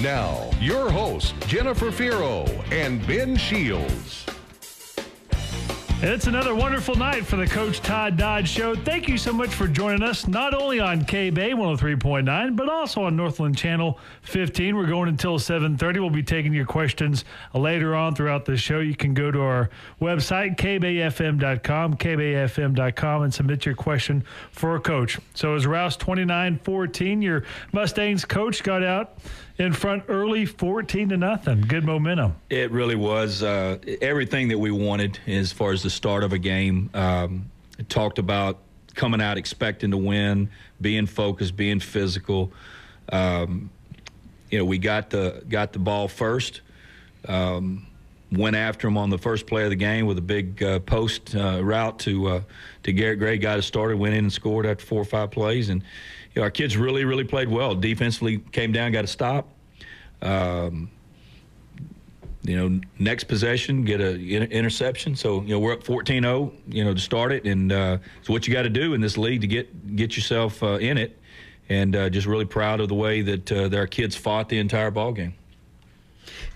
Now, your hosts, Jennifer Fierro and Ben Shields. It's another wonderful night for the Coach Todd Dodge Show. Thank you so much for joining us, not only on KBEY 103.9, but also on Northland Channel 15. We're going until 7:30. We'll be taking your questions later on throughout the show. You can go to our website, KBEY-FM.com, KBEY-FM.com, and submit your question for a coach. So as Rouse 29-14, your Mustangs coach got out in front early, 14-0. Good momentum. It really was everything that we wanted as far as the start of a game. It talked about coming out expecting to win, being focused, being physical. We got the ball first. Went after him on the first play of the game with a big post route to Garrett Gray. Got us started, went in and scored after 4 or 5 plays. And our kids really, really played well. Defensively came down, got a stop. Next possession, get an interception. So, we're up 14-0, to start it. And so what you got to do in this league to get yourself in it. And just really proud of the way that our kids fought the entire ball game.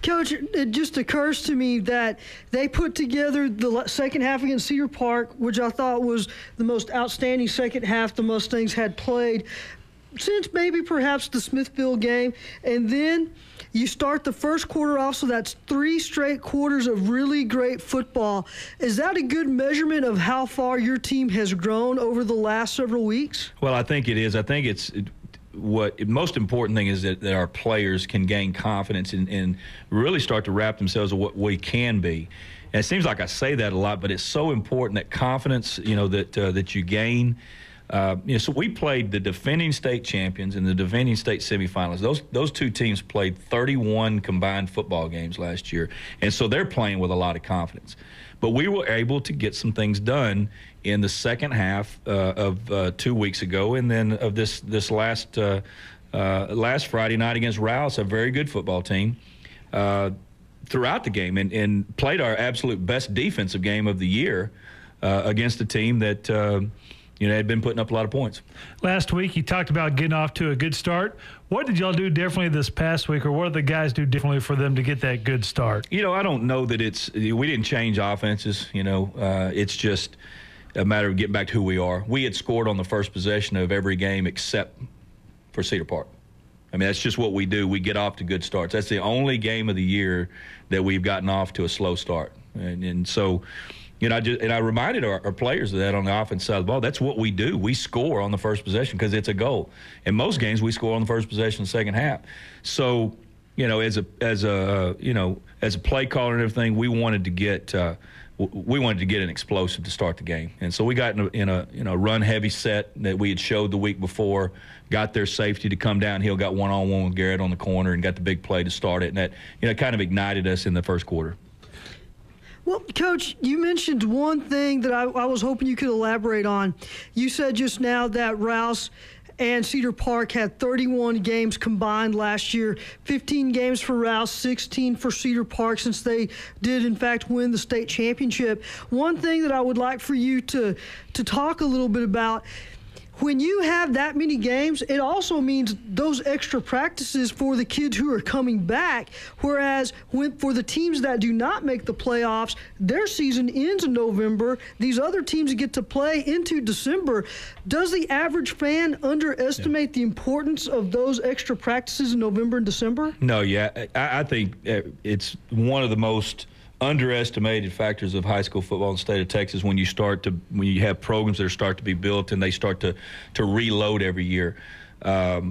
Coach, it just occurs to me that they put together the second half against Cedar Park, which I thought was the most outstanding second half the Mustangs had played since maybe perhaps the Smithville game. And then you start the first quarter off, so that's 3 straight quarters of really great football. Is that a good measurement of how far your team has grown over the last several weeks? Well, I think it is. I think it's what most important thing is that our players can gain confidence and really start to wrap themselves in what we can be. And it seems like I say that a lot, but it's so important, that confidence, that you gain. So we played the defending state champions and the defending state semifinalists. Those two teams played 31 combined football games last year, and so they're playing with a lot of confidence. But we were able to get some things done in the second half of 2 weeks ago, and then of this last Friday night against Rouse, a very good football team, throughout the game, and played our absolute best defensive game of the year against a team that had been putting up a lot of points. Last week, you talked about getting off to a good start. What did y'all do differently this past week, or what did the guys do differently for them to get that good start? I don't know that we didn't change offenses. It's just a matter of getting back to who we are. We had scored on the first possession of every game except for Cedar Park. I mean, that's just what we do. We get off to good starts. That's the only game of the year that we've gotten off to a slow start. And so, I reminded our players of that on the offense side of the ball. That's what we do. We score on the first possession because it's a goal. In most games, we score on the first possession in the second half. So, as a play caller and everything, we wanted to get an explosive to start the game. And so we got in a run-heavy set that we had showed the week before, got their safety to come downhill, got one-on-one with Garrett on the corner, and got the big play to start it. And that, kind of ignited us in the first quarter. Well, Coach, you mentioned one thing that I was hoping you could elaborate on. You said just now that Rouse and Cedar Park had 31 games combined last year, 15 games for Rouse, 16 for Cedar Park, since they did, in fact, win the state championship. One thing that I would like for you to talk a little bit about, when you have that many games, it also means those extra practices for the kids who are coming back, whereas for the teams that do not make the playoffs, their season ends in November. These other teams get to play into December. Does the average fan underestimate the importance of those extra practices in November and December? No, I think it's one of the most underestimated factors of high school football in the state of Texas when you have programs that start to be built and they start to reload every year. I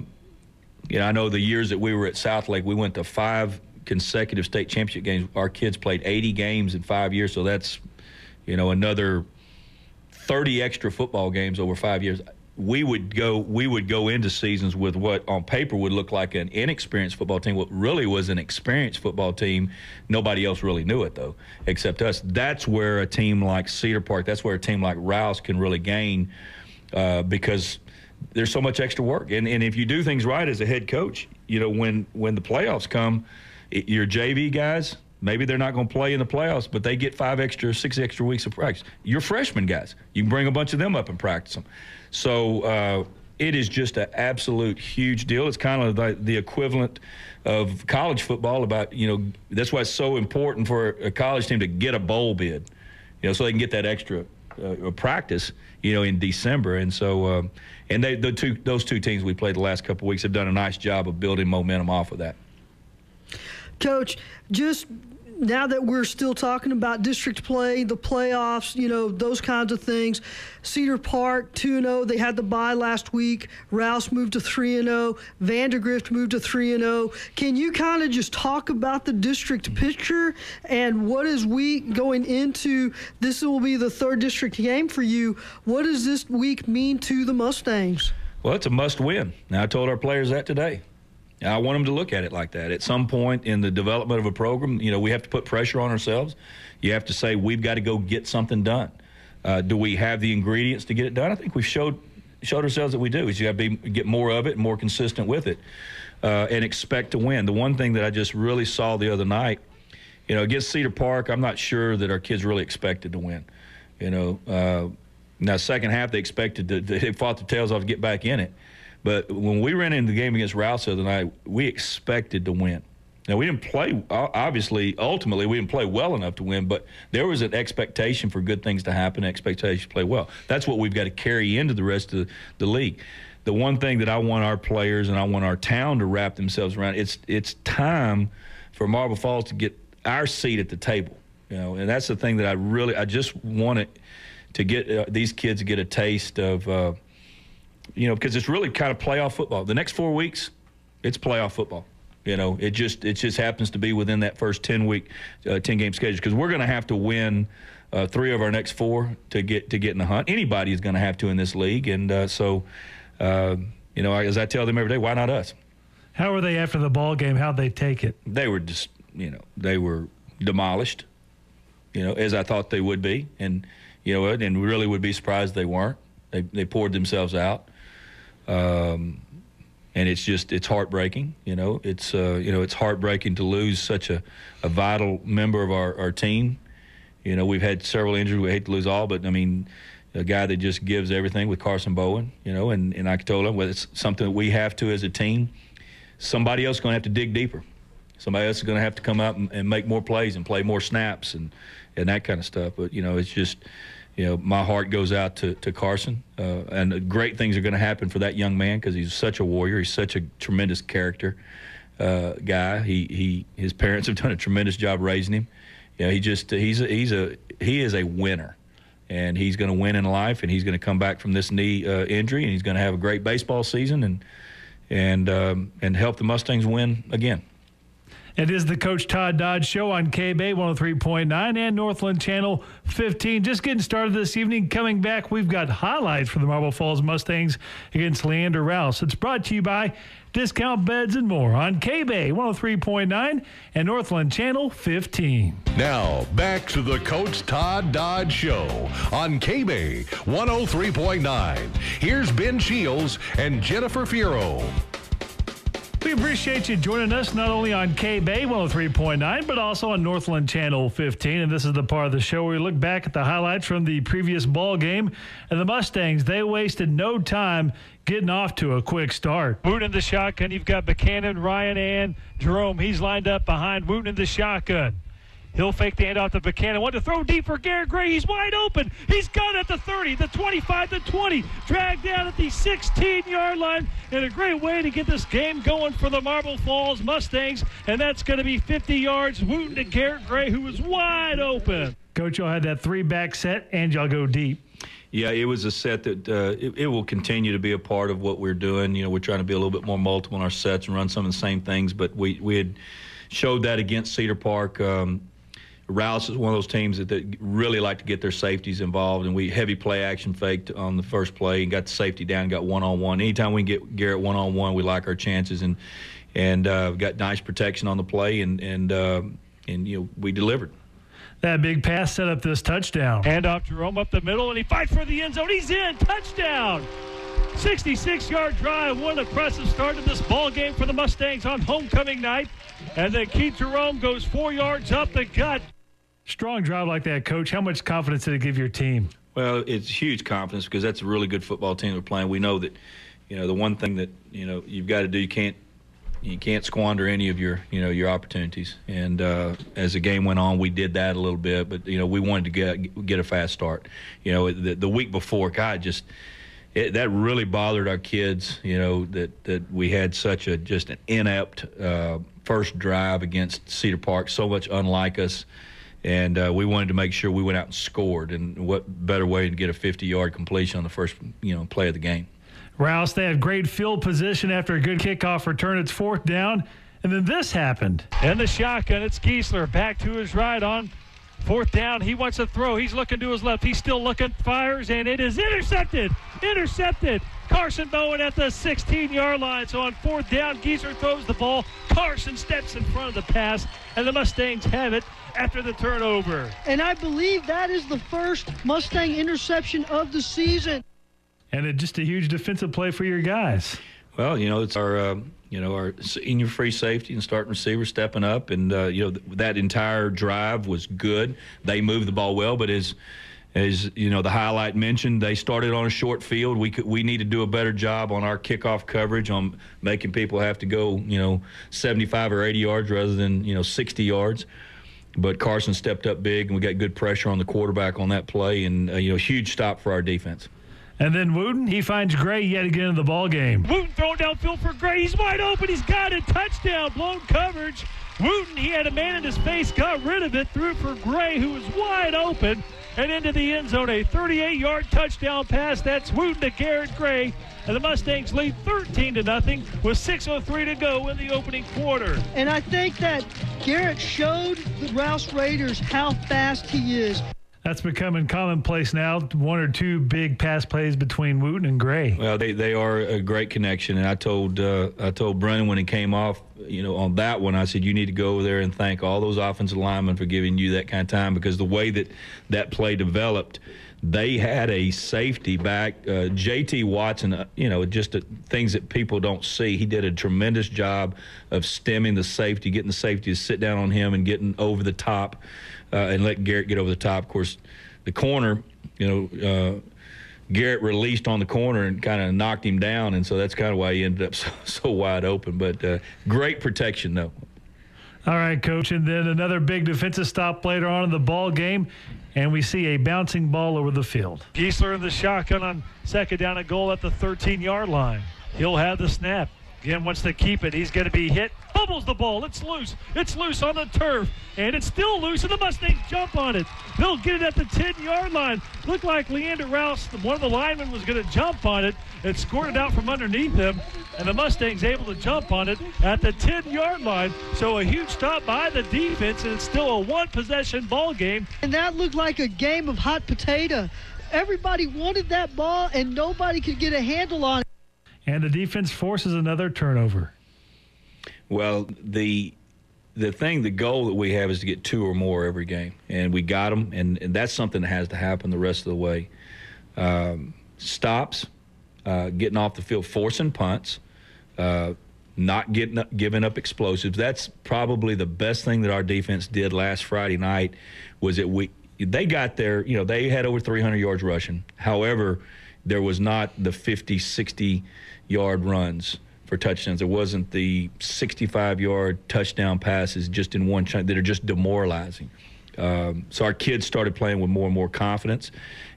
know the years that we were at Southlake, we went to 5 consecutive state championship games. Our kids played 80 games in 5 years, so that's another 30 extra football games over 5 years. We would go into seasons with what on paper would look like an inexperienced football team. What really was an experienced football team. Nobody else really knew it, though, except us. That's where a team like Cedar Park, that's where a team like Rouse can really gain because there's so much extra work. And if you do things right as a head coach, when the playoffs come, your JV guys, maybe they're not going to play in the playoffs, but they get 6 extra weeks of practice. Your freshman guys, you can bring a bunch of them up and practice them. So it is just an absolute huge deal. It's kind of the equivalent of college football. About, you know, that's why it's so important for a college team to get a bowl bid, you know, so they can get that extra practice, you know, in December. And so, and those two teams we played the last couple of weeks have done a nice job of building momentum off of that. Coach, just now that we're still talking about district play, the playoffs, you know, those kinds of things, Cedar Park 2-0. They had the bye last week. Rouse moved to 3-0. Vandegrift moved to 3-0. Can you kind of just talk about the district picture and what is week going into? This will be the third district game for you. What does this week mean to the Mustangs? Well, it's a must-win. Now, I told our players that today. I want them to look at it like that. At some point in the development of a program, you know, we have to put pressure on ourselves. You have to say, we've got to go get something done. Do we have the ingredients to get it done? I think we've showed ourselves that we do. We just got to get more of it, more consistent with it, and expect to win. The one thing that I just really saw the other night, you know, against Cedar Park, I'm not sure that our kids really expected to win. You know, now second half they expected they fought their tails off to get back in it. But when we ran into the game against Rouse the other night, we expected to win. Now, we didn't play, obviously, ultimately, we didn't play well enough to win, but there was an expectation for good things to happen, expectation to play well. That's what we've got to carry into the rest of the league. The one thing that I want our players and I want our town to wrap themselves around, it's time for Marble Falls to get our seat at the table. You know, and that's the thing that I just wanted to get these kids to get a taste of, you know, because it's really kind of playoff football. The next 4 weeks, it's playoff football. You know, it just happens to be within that first 10-week, 10-game schedule, because we're going to have to win 3 of our next 4 to get in the hunt. Anybody is going to have to in this league, and so you know, as I tell them every day, why not us? How were they after the ball game? How'd they take it? They were just, you know, they were demolished. You know, as I thought they would be, and you know, and really would be surprised they weren't. They poured themselves out. And it's heartbreaking, you know. It's heartbreaking to lose such a vital member of our team. You know, we've had several injuries. We hate to lose all, but I mean, a guy that just gives everything with Carson Bowen, you know, and I told him, well, it's something that we have to as a team. Somebody else is going to have to dig deeper. Somebody else is going to have to come out and make more plays and play more snaps and that kind of stuff. But, you know, it's just, you know, my heart goes out to Carson, and great things are going to happen for that young man because he's such a warrior. He's such a tremendous character guy. His parents have done a tremendous job raising him. You know, he is a winner, and he's going to win in life, and he's going to come back from this knee injury, and he's going to have a great baseball season and help the Mustangs win again. It is the Coach Todd Dodge Show on KBEY 103.9 and Northland Channel 15. Just getting started this evening. Coming back, we've got highlights for the Marble Falls Mustangs against Leander Rouse. It's brought to you by Discount Beds and More on KBEY 103.9 and Northland Channel 15. Now, back to the Coach Todd Dodge Show on KBEY 103.9. Here's Ben Shields and Jennifer Fierro. We appreciate you joining us not only on KBEY 103.9, but also on Northland Channel 15. And this is the part of the show where we look back at the highlights from the previous ball game. And the Mustangs, they wasted no time getting off to a quick start. Wooten in the shotgun. You've got Buchanan, Ryan, and Jerome. He's lined up behind Wooten in the shotgun. He'll fake the handoff to Buchanan. Want to throw deep for Garrett Gray. He's wide open. He's got it at the 30, the 25, the 20. Dragged down at the 16-yard line. And a great way to get this game going for the Marble Falls Mustangs. And that's going to be 50 yards. Wooten to Garrett Gray, who was wide open. Coach, y'all had that 3-back set, and y'all go deep. Yeah, it was a set that it will continue to be a part of what we're doing. You know, we're trying to be a little bit more multiple in our sets and run some of the same things. But we had showed that against Cedar Park. Rouse is one of those teams that really like to get their safeties involved, and we heavy play action faked on the first play and got the safety down, got one-on-one. Anytime we can get Garrett one-on-one, we like our chances, and got nice protection on the play, and you know, we delivered. That big pass set up this touchdown. Handoff Jerome up the middle, and he fights for the end zone. He's in. Touchdown. 66-yard drive. What an impressive start to this ball game for the Mustangs on homecoming night. And then Keith Jerome goes 4 yards up the gut. Strong drive like that, Coach. How much confidence did it give your team? Well, it's huge confidence because that's a really good football team we're playing. We know that, the one thing that, you've got to do, you can't squander any of your opportunities. And as the game went on, we did that a little bit, but, we wanted to get a fast start. The week before, God, that really bothered our kids, that we had such just an inept first drive against Cedar Park, so much unlike us. And we wanted to make sure we went out and scored. And what better way to get a 50-yard completion on the first, play of the game. Rouse, they had great field position after a good kickoff return. It's 4th down, and then this happened. And the shotgun, it's Giesler back to his right on 4th down. He wants to throw. He's looking to his left. He's still looking, fires, and it is intercepted. Carson Bowen at the 16-yard line. So on 4th down, Giesler throws the ball. Carson steps in front of the pass, and the Mustangs have it after the turnover. And I believe that is the first Mustang interception of the season. And just a huge defensive play for your guys. Well, it's our senior free safety and starting receiver stepping up, and that entire drive was good. They moved the ball well, but as the highlight mentioned, they started on a short field. We need to do a better job on our kickoff coverage, on making people have to go 75 or 80 yards rather than 60 yards. But Carson stepped up big, and we got good pressure on the quarterback on that play, and huge stop for our defense. And then Wooten, he finds Gray yet again in the ball game. Wooten throwing downfield for Gray. He's wide open. He's got it. Touchdown. Blown coverage. Wooten, he had a man in his face, got rid of it, threw it for Gray, who was wide open, and into the end zone. A 38-yard touchdown pass. That's Wooten to Garrett Gray. And the Mustangs lead 13-0 with 6:03 to go in the opening quarter. And I think that Garrett showed the Rouse Raiders how fast he is. That's becoming commonplace now. 1 or 2 big pass plays between Wooten and Gray. Well, they are a great connection, and I told Brennan when he came off, on that one, I said, you need to go over there and thank all those offensive linemen for giving you that kind of time, because the way that play developed, they had a safety back, J.T. Watson, just things that people don't see. He did a tremendous job of stemming the safety, getting the safety to sit down on him and getting over the top. And let Garrett get over the top. Of course, the corner, Garrett released on the corner and kind of knocked him down, and so that's kind of why he ended up so wide open. But great protection, though. All right, Coach, and then another big defensive stop later on in the ball game, and we see a bouncing ball over the field. Giesler in the shotgun on 2nd down and goal at the 13-yard line. He'll have the snap. Again, wants to keep it. He's going to be hit. Bubbles the ball. It's loose. It's loose on the turf. And it's still loose, and the Mustangs jump on it. They'll get it at the 10-yard line. Looked like Leander Rouse, one of the linemen, was going to jump on it. It scored it out from underneath him, and the Mustangs able to jump on it at the 10-yard line. So a huge stop by the defense, and it's still a one-possession ball game. And that looked like a game of hot potato. Everybody wanted that ball, and nobody could get a handle on it. And the defense forces another turnover. Well, the goal that we have is to get 2 or more every game, and we got them, and that's something that has to happen the rest of the way. Stops, getting off the field, forcing punts, not giving up explosives. That's probably the best thing that our defense did last Friday night. Was that they got there, they had over 300 yards rushing. However, there was not the 50, 60-yard runs for touchdowns. There wasn't the 65-yard touchdown passes just in one chunk that are just demoralizing. So our kids started playing with more and more confidence.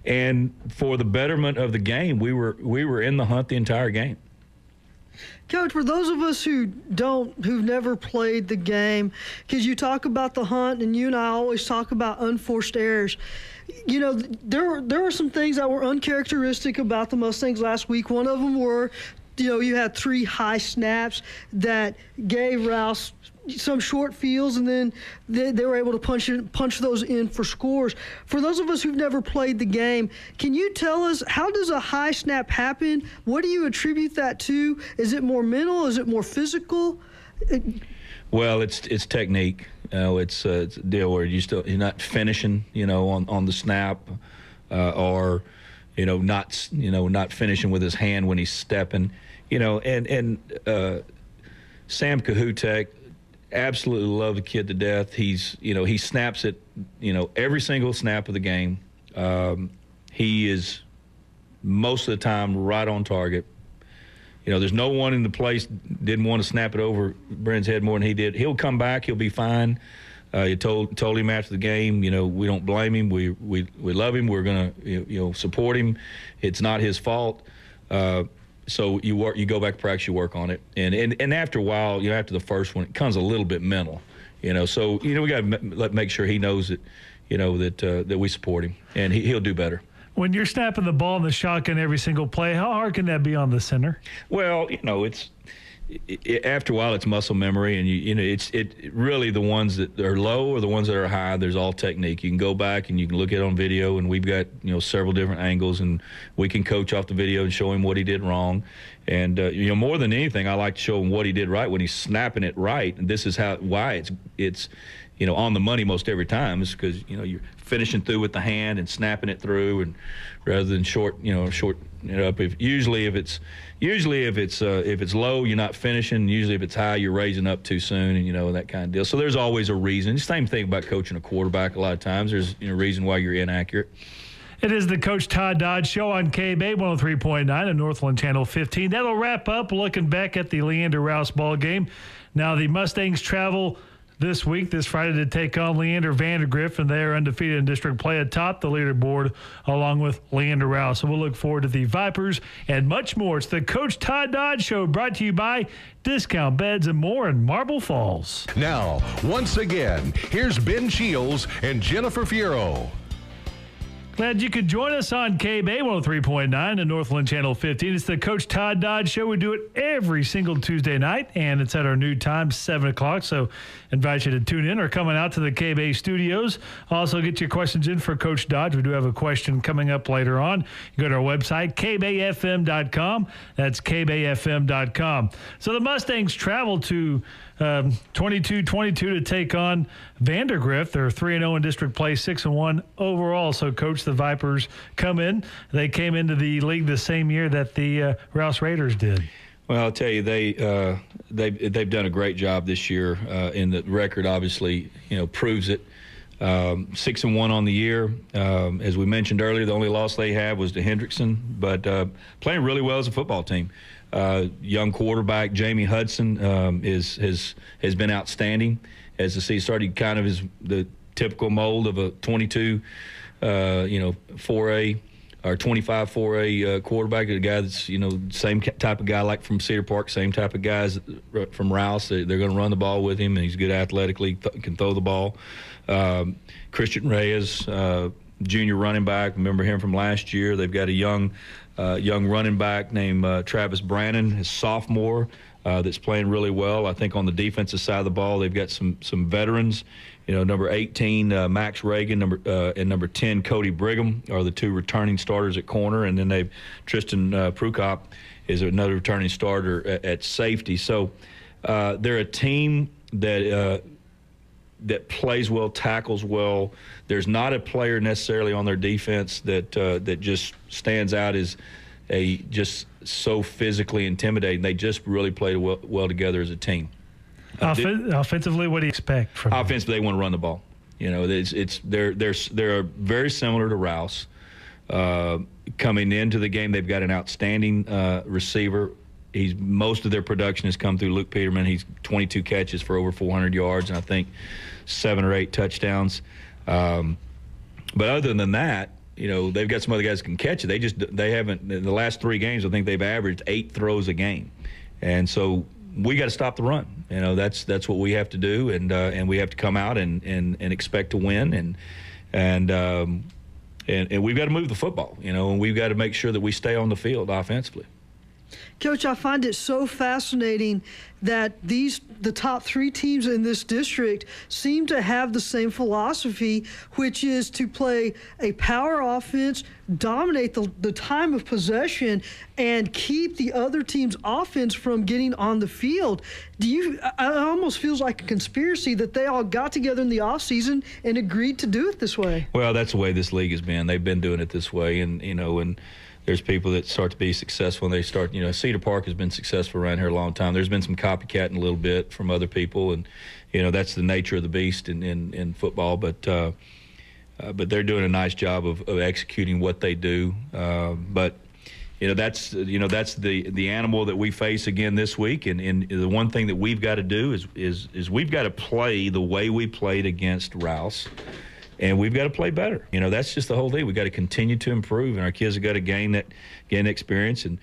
And for the betterment of the game, we were in the hunt the entire game. Coach, for those of us who've never played the game, because you talk about the hunt, and you and I always talk about unforced errors. There were some things that were uncharacteristic about the Mustangs last week. One of them were, you had 3 high snaps that gave Rouse some short fields, and then they were able to punch those in for scores. For those of us who've never played the game, can you tell us, how does a high snap happen? What do you attribute that to? Is it more mental? Is it more physical? Well, it's technique. It's a deal where you're not finishing, on the snap, or not finishing with his hand when he's stepping, and Sam Kahutek, absolutely love the kid to death. He snaps it, every single snap of the game. He is most of the time right on target. there's no one in the place didn't want to snap it over Brent's head more than he did. He'll come back. He'll be fine. You told him after the game, we don't blame him. We love him. We're going to support him. It's not his fault. So you go back to practice, you work on it, and after a while, after the first one, it comes a little bit mental, So we got to make sure he knows that, that we support him, and he'll do better. When you're snapping the ball in the shotgun every single play, how hard can that be on the center? Well, after a while, it's muscle memory, and it's really the ones that are low or the ones that are high. There's all technique. You can go back and you can look at it on video, and we've got several different angles, and we can coach off the video and show him what he did wrong. And more than anything, I like to show him what he did right when he's snapping it right. And this is why it's on the money most every time, is because you're finishing through with the hand and snapping it through, and rather than short it up. Usually if it's low, you're not finishing. Usually if it's high, you're raising up too soon, and that kind of deal. So there's always a reason. Same thing about coaching a quarterback. A lot of times there's a reason why you're inaccurate. It is the Coach Todd Dodge Show on KBEY 103.9 and Northland Channel 15. That'll wrap up looking back at the Leander Rouse ball game. Now the Mustangs travel this Friday, to take on Leander Vandegrift, and they are undefeated in district play atop the leaderboard along with Leander Rouse. So we'll look forward to the Vipers and much more. It's the Coach Todd Dodge Show, brought to you by Discount Beds and More in Marble Falls. Now, once again, here's Ben Shields and Jennifer Fierro. Glad you could join us on KBEY 103.9 and Northland Channel 15. It's the Coach Todd Dodge Show. We do it every single Tuesday night, and it's at our new time, 7 o'clock. So invite you to tune in or coming out to the KBEY studios. Also, get your questions in for Coach Dodge. We do have a question coming up later on. You go to our website, KBEY-FM.com. That's KBEY-FM.com. So the Mustangs travel to 22-22 to take on Vandegrift. They're 3-0 in district play, 6-1 overall. So, Coach, the Vipers come in. They came into the league the same year that the Rouse Raiders did. Well, I'll tell you, they've done a great job this year, and the record obviously proves it. 6-1 on the year. As we mentioned earlier, the only loss they had was to Hendrickson, but playing really well as a football team. Young quarterback Jamie Hudson has been outstanding as the season started. Kind of is the typical mold of a 22, 4A or 25 4A quarterback. A guy that's same type of guy like from Cedar Park, same type of guys from Rouse. They're going to run the ball with him, and he's good athletically, can throw the ball. Christian Reyes, junior running back. Remember him from last year. They've got a young running back named Travis Brannon, his sophomore, that's playing really well. I think on the defensive side of the ball, they've got some veterans. Number 18, Max Reagan, and number 10, Cody Brigham are the two returning starters at corner, and then Tristan Prukop is another returning starter at safety. So they're a team that plays well, tackles well. There's not a player necessarily on their defense that just stands out as just so physically intimidating. They just really play well together as a team. Offensively, what do you expect from them? Offensively, they want to run the ball. They're very similar to Rouse. Coming into the game, they've got an outstanding receiver. Most of their production has come through Luke Peterman. He's 22 catches for over 400 yards, and I think 7 or 8 touchdowns. But other than that, they've got some other guys that can catch it. They haven't in the last 3 games. I think they've averaged 8 throws a game, and so we got to stop the run. That's what we have to do, and we have to come out and expect to win, and we've got to move the football, and we've got to make sure that we stay on the field offensively. Coach, I find it so fascinating that the top 3 teams in this district seem to have the same philosophy, which is to play a power offense, dominate the time of possession, and keep the other team's offense from getting on the field. It almost feels like a conspiracy that they all got together in the offseason and agreed to do it this way. Well, that's the way this league has been. They've been doing it this way, and there's people that start to be successful, and they start, Cedar Park has been successful around here a long time. There's been some copycatting a little bit from other people, and, that's the nature of the beast in football. But they're doing a nice job of executing what they do. But, that's the animal that we face again this week. And the one thing that we've got to do is we've got to play the way we played against Rouse. And we've got to play better. That's just the whole thing. We've got to continue to improve, and our kids have got to gain experience. And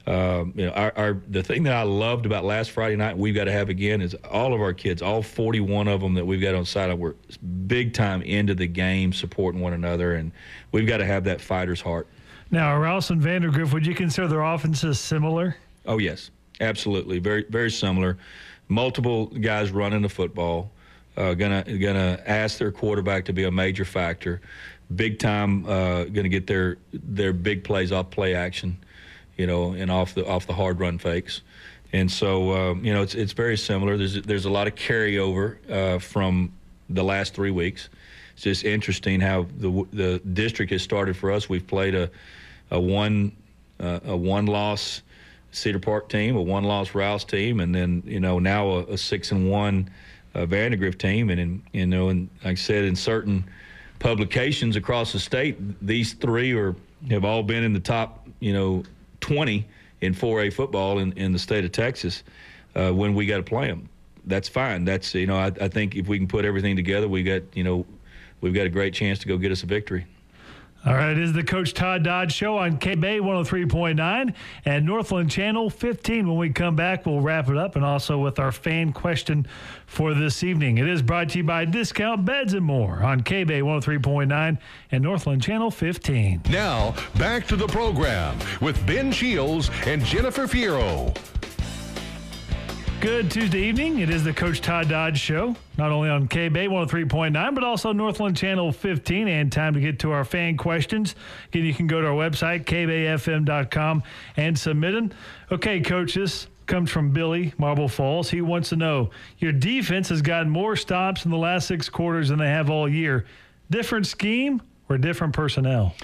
the thing that I loved about last Friday night, we've got to have again, is all of our kids, all 41 of them that we've got on side, were big time into the game, supporting one another, and we've got to have that fighter's heart. Now, Rouse and Vandegrift, would you consider their offenses similar? Oh yes, absolutely, very very similar. Multiple guys running the football. Gonna ask their quarterback to be a major factor, big time. Gonna get their big plays off play action, and off the hard run fakes, and so it's very similar. There's a lot of carryover from the last 3 weeks. It's just interesting how the district has started for us. We've played a one-loss Cedar Park team, a one-loss Rouse team, and then now a 6-1. Vandegrift team, and like I said, in certain publications across the state, these three have all been in the top 20 in 4A football in the state of Texas. When we got to play them, that's fine. That's I think if we can put everything together, we've got a great chance to go get us a victory. All right, it is the Coach Todd Dodge Show on KBEY 103.9 and Northland Channel 15. When we come back, we'll wrap it up, and also with our fan question for this evening. It is brought to you by Discount Beds and More on KBEY 103.9 and Northland Channel 15. Now, back to the program with Ben Shields and Jennifer Fierro. Good Tuesday evening. It is the Coach Todd Dodge Show, not only on KBEY 103.9, but also Northland Channel 15. And time to get to our fan questions. Again, you can go to our website, KBEY-FM.com, and submit them. Okay, Coach, this comes from Billy, Marble Falls. He wants to know, your defense has gotten more stops in the last 6 quarters than they have all year. Different scheme or different personnel?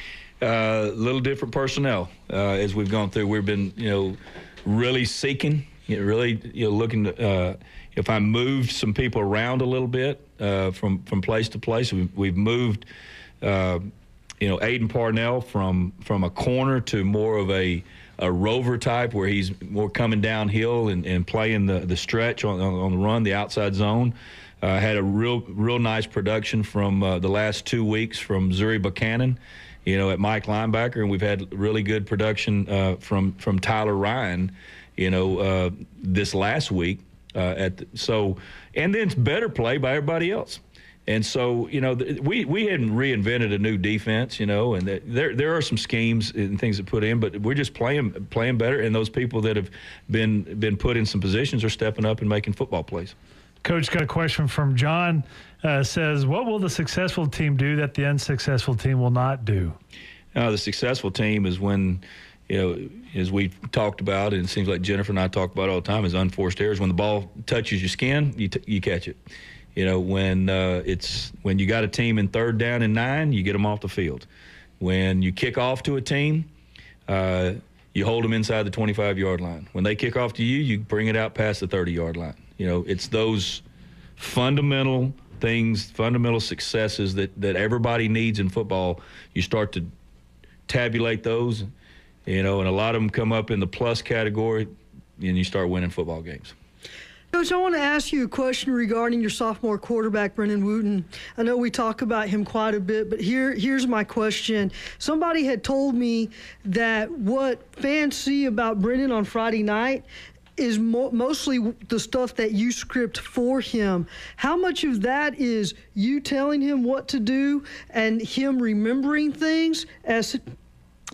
Little different personnel. As we've gone through, we've been, really seeking. Really, looking to, if I moved some people around a little bit from place to place, we've moved, Aiden Parnell from a corner to more of a rover type, where he's more coming downhill and playing the stretch on the run, the outside zone. Had a real nice production from the last 2 weeks from Zuri Buchanan, at Mike linebacker, and we've had really good production from Tyler Ryan. This last week, and then it's better play by everybody else. And so, we hadn't reinvented a new defense, and there are some schemes and things that put in, but we're just playing better. And those people that have been put in some positions are stepping up and making football plays. Coach, got a question from John. Says, what will the successful team do that the unsuccessful team will not do? The successful team is when, as we talked about, and it seems like Jennifer and I talk about all the time, is unforced errors. When the ball touches your skin, you catch it. When you got a team in 3rd down and 9, you get them off the field. When you kick off to a team, you hold them inside the 25-yard line. When they kick off to you, you bring it out past the 30-yard line. It's those fundamental things, fundamental successes that everybody needs in football. You start to tabulate those, and a lot of them come up in the plus category, and you start winning football games. Coach, I want to ask you a question regarding your sophomore quarterback, Brennan Wooten. I know we talk about him quite a bit, but here's my question. Somebody had told me that what fans see about Brennan on Friday night is mostly the stuff that you script for him. How much of that is you telling him what to do and him remembering things as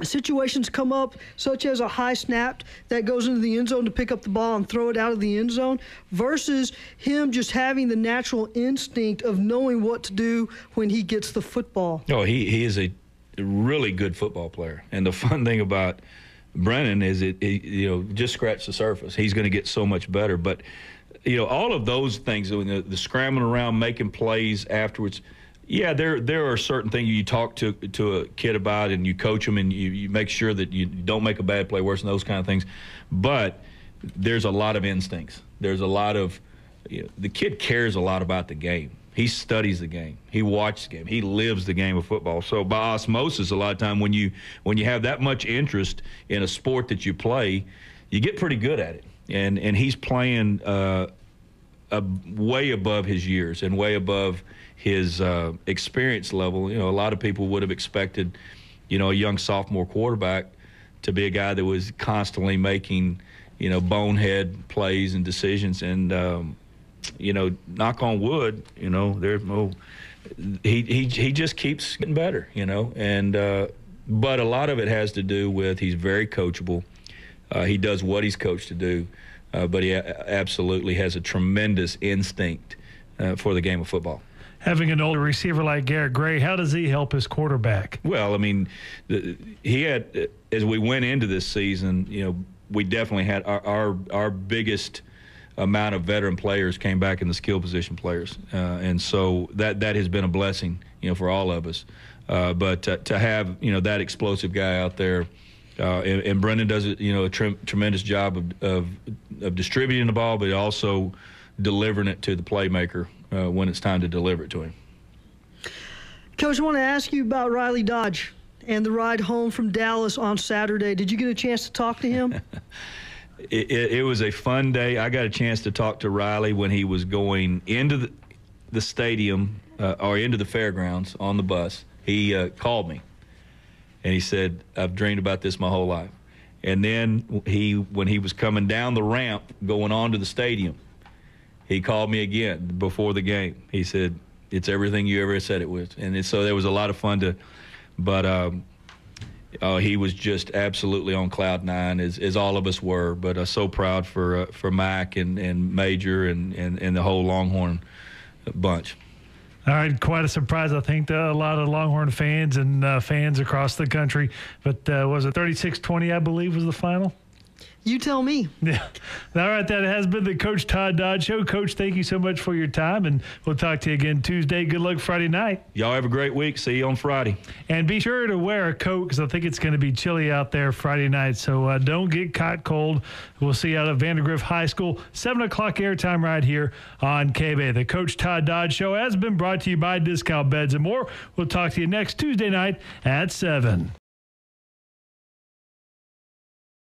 situations come up, such as a high snap that goes into the end zone to pick up the ball and throw it out of the end zone, versus him just having the natural instinct of knowing what to do when he gets the football? Oh, he is a really good football player. And the fun thing about Brennan is just scratch the surface. He's going to get so much better. But, all of those things, the scrambling around, making plays afterwards, yeah, there are certain things you talk to a kid about, and you coach them, and you make sure that you don't make a bad play worse, and those kind of things. But there's a lot of instincts. There's a lot of the kid cares a lot about the game. He studies the game. He watches the game. He lives the game of football. So by osmosis, a lot of time when you have that much interest in a sport that you play, you get pretty good at it. And he's playing way above his years and way above his experience level. You know, a lot of people would have expected, you know, a young sophomore quarterback to be a guy that was constantly making, you know, bonehead plays and decisions. And you know, knock on wood, you know, he just keeps getting better, you know. And but a lot of it has to do with he's very coachable. He does what he's coached to do, but he absolutely has a tremendous instinct for the game of football. Having an older receiver like Garrett Gray, how does he help his quarterback? Well, I mean, he had, as we went into this season, you know, we definitely had our biggest amount of veteran players came back in the skill position players, and so that has been a blessing, you know, for all of us. But to have, you know, that explosive guy out there, and Brendan does, you know, a tremendous job of distributing the ball, but also delivering it to the playmaker when it's time to deliver it to him. Coach, I want to ask you about Riley Dodge and the ride home from Dallas on Saturday. Did you get a chance to talk to him? It was a fun day. I got a chance to talk to Riley when he was going into the stadium or into the fairgrounds on the bus. He called me, and he said, "I've dreamed about this my whole life." And then when he was coming down the ramp going on to the stadium, he called me again before the game. He said, "It's everything you ever said it was." And so there was a lot of fun to, but he was just absolutely on cloud nine, as all of us were. But so proud for Mac and Major and the whole Longhorn bunch. All right, quite a surprise, I think, to a lot of Longhorn fans and fans across the country. But was it 36-20, I believe, was the final? You tell me. Yeah. All right, that has been the Coach Todd Dodge Show. Coach, thank you so much for your time, and we'll talk to you again Tuesday. Good luck Friday night. Y'all have a great week. See you on Friday. And be sure to wear a coat because I think it's going to be chilly out there Friday night, so don't get caught cold. We'll see you out of Vandegrift High School, 7 o'clock airtime right here on KBEY. The Coach Todd Dodge Show has been brought to you by Discount Beds and More. We'll talk to you next Tuesday night at 7.